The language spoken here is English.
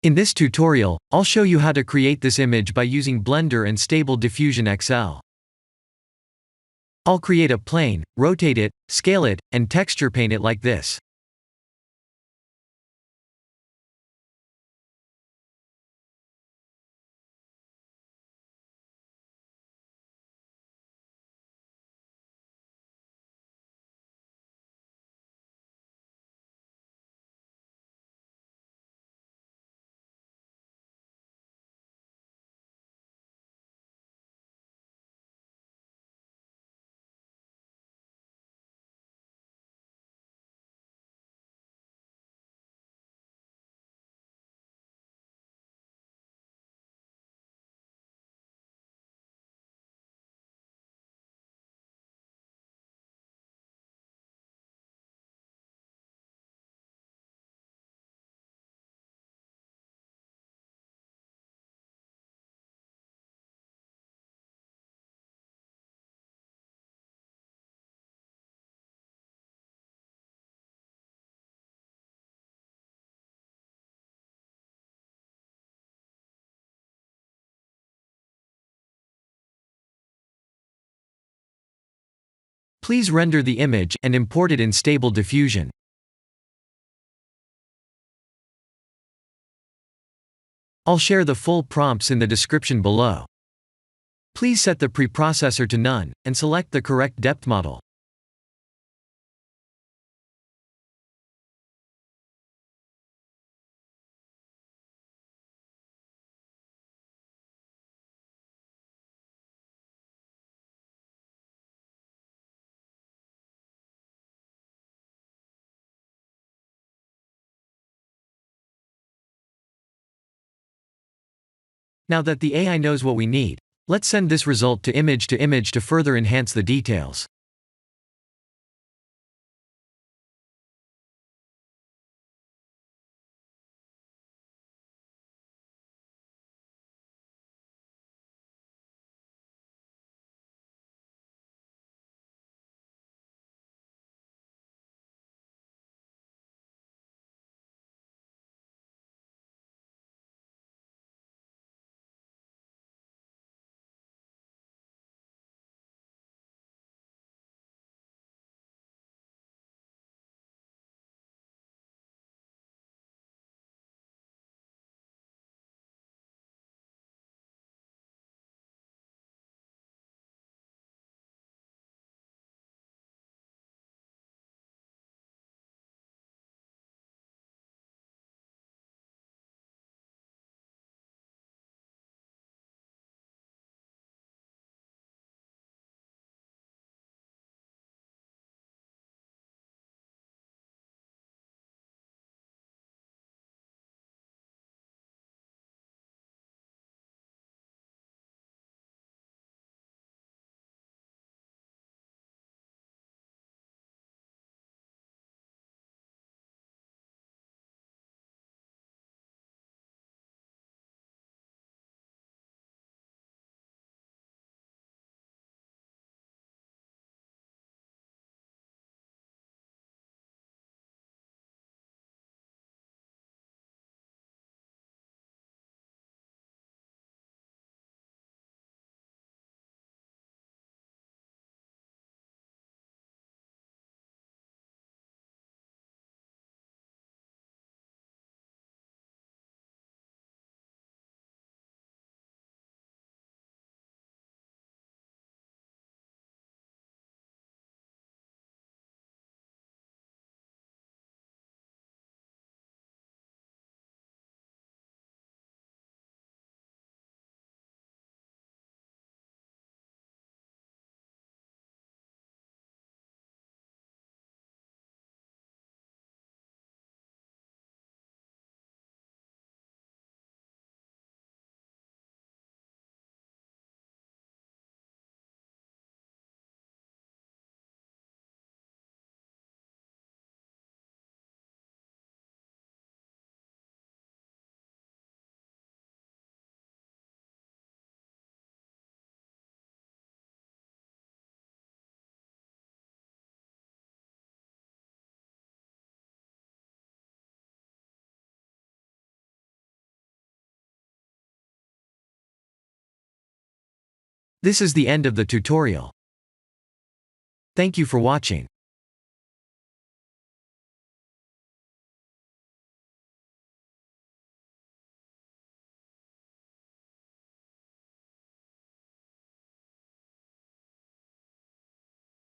In this tutorial, I'll show you how to create this image by using Blender and Stable Diffusion XL. I'll create a plane, rotate it, scale it, and texture paint it like this. Please render the image and import it in Stable Diffusion. I'll share the full prompts in the description below. Please set the preprocessor to none, and select the correct depth model. Now that the AI knows what we need, let's send this result to image to further enhance the details. This is the end of the tutorial. Thank you for watching.